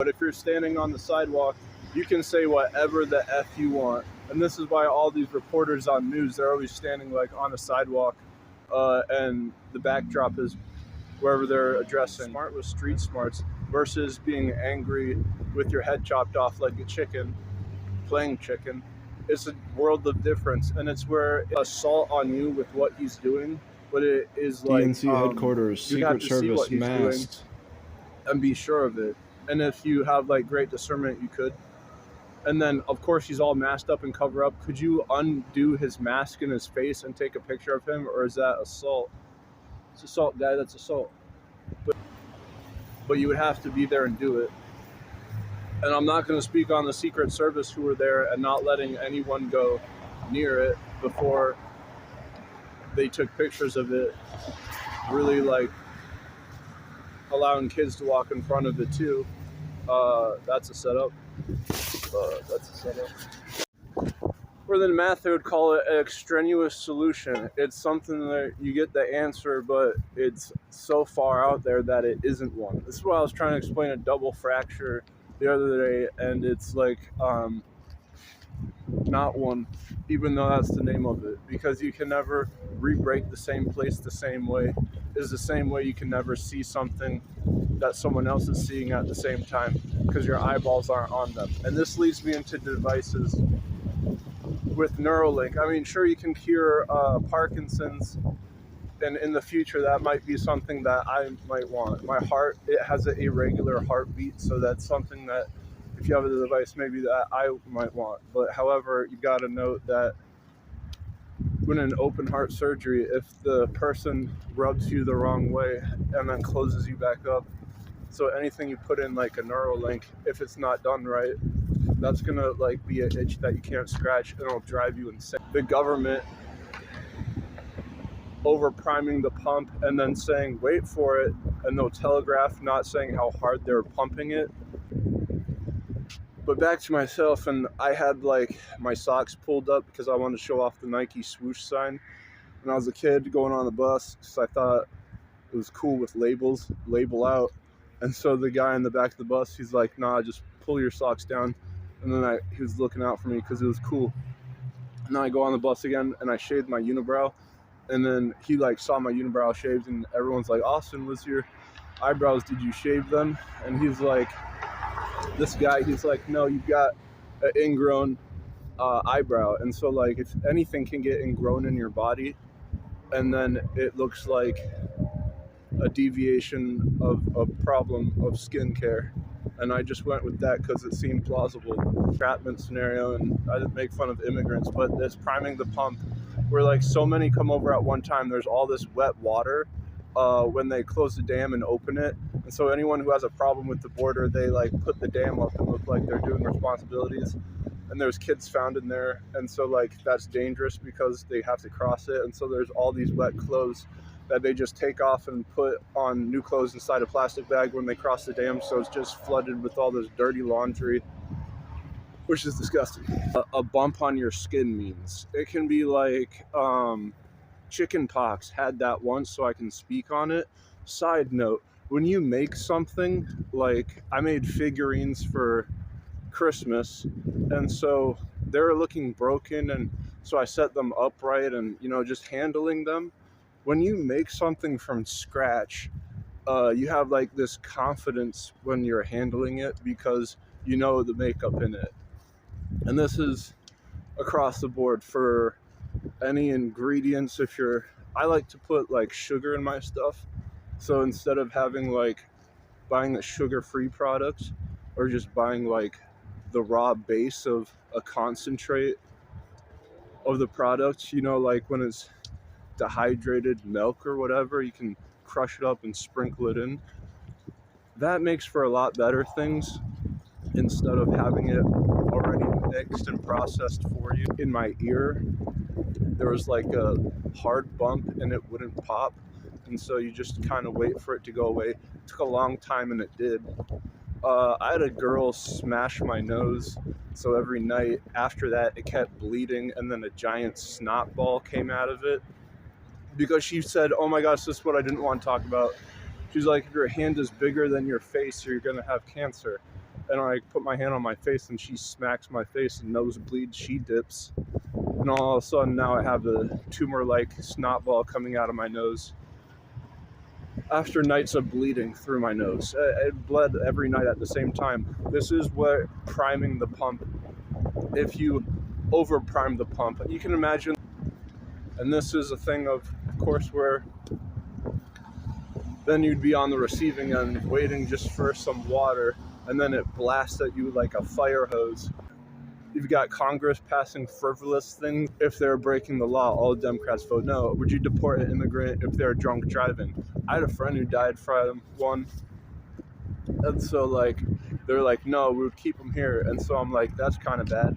But if you're standing on the sidewalk, you can say whatever the F you want. And this is why all these reporters on news, they're always standing like on a sidewalk, and the backdrop is wherever they're addressing. Smart with street smarts versus being angry with your head chopped off like a chicken, playing chicken. It's a world of difference, and it's where assault on you with what he's doing, but it is like DNC headquarters, you'd have Secret to see what Service, he's masked. doing and be sure of it. And if you have like great discernment, you could. And then, of course, he's all masked up and cover up. Could you undo his mask in his face and take a picture of him, or is that assault? It's assault, guy. That's assault. But you would have to be there and do it. And I'm not going to speak on the Secret Service who were there and not letting anyone go near it before they took pictures of it. Really, like, allowing kids to walk in front of it too. That's a setup. Or then math, they would call it an extraneous solution. It's something that you get the answer, but it's so far out there that it isn't one. This is why I was trying to explain a double fracture the other day, and it's like not one, even though that's the name of it, because you can never re-break the same place the same way. Is the same way you can never see something that someone else is seeing at the same time because your eyeballs aren't on them. And this leads me into devices with Neuralink. I mean, sure, you can cure Parkinson's, and in the future that might be something that I might want. My heart, it has an irregular heartbeat, so that's something that if you have a device maybe that I might want. But however, you got to note that when in open heart surgery, if the person rubs you the wrong way and then closes you back up, so anything you put in like a Neuralink, if it's not done right, that's gonna like be an itch that you can't scratch, and it'll drive you insane. The government over priming the pump and then saying wait for it, and they'll telegraph not saying how hard they're pumping it. But back to myself, and I had like my socks pulled up because I wanted to show off the Nike swoosh sign when I was a kid going on the bus, because I thought it was cool with labels, label out. And so the guy in the back of the bus, he's like, nah, just pull your socks down. And then he was looking out for me because it was cool. And then I go on the bus again and I shaved my unibrow. And then he like saw my unibrow shaved, and everyone's like, Austin, was your eyebrows, did you shave them? And he's like, this guy, he's like, no, you've got an ingrown eyebrow. And so like if anything can get ingrown in your body, and then it looks like a deviation of a problem of skincare. And I just went with that because it seemed plausible. Entrapment scenario, and I didn't make fun of immigrants, but it's priming the pump where like so many come over at one time. There's all this wet water when they close the dam and open it. And so anyone who has a problem with the border, they like put the dam up and look like they're doing responsibilities. And there's kids found in there. And so like that's dangerous because they have to cross it. And so there's all these wet clothes that they just take off and put on new clothes inside a plastic bag when they cross the dam. So it's just flooded with all this dirty laundry, which is disgusting. A bump on your skin means it can be like chicken pox. Had that once, so I can speak on it. Side note, when you make something, like I made figurines for Christmas, and so they're looking broken, and so I set them upright and, you know, just handling them. When you make something from scratch, you have like this confidence when you're handling it because you know the makeup in it. And this is across the board for any ingredients. I like to put like sugar in my stuff. So instead of having like buying a sugar-free product or just buying like the raw base of a concentrate of the product, you know, like when it's dehydrated milk or whatever, you can crush it up and sprinkle it in. That makes for a lot better things instead of having it already mixed and processed for you. In my ear, there was like a hard bump and it wouldn't pop. And so you just kind of wait for it to go away. It took a long time and it did. I had a girl smash my nose. So every night after that, it kept bleeding and then a giant snot ball came out of it. Because she said, oh my gosh, this is what I didn't want to talk about. She's like, if your hand is bigger than your face, you're going to have cancer. and I put my hand on my face, and she smacks my face, and nosebleed, she dips. And all of a sudden, now I have a tumor-like snot ball coming out of my nose. After nights of bleeding through my nose. It bled every night at the same time. This is what priming the pump, if you over-prime the pump, you can imagine. And this is a thing of course, where then you'd be on the receiving end waiting just for some water, and then it blasts at you like a fire hose. You've got Congress passing frivolous things. If they're breaking the law, all Democrats vote no. Would you deport an immigrant if they're drunk driving? I had a friend who died from one. And so, like, they're like, no, we would keep them here. And so I'm like, that's kind of bad.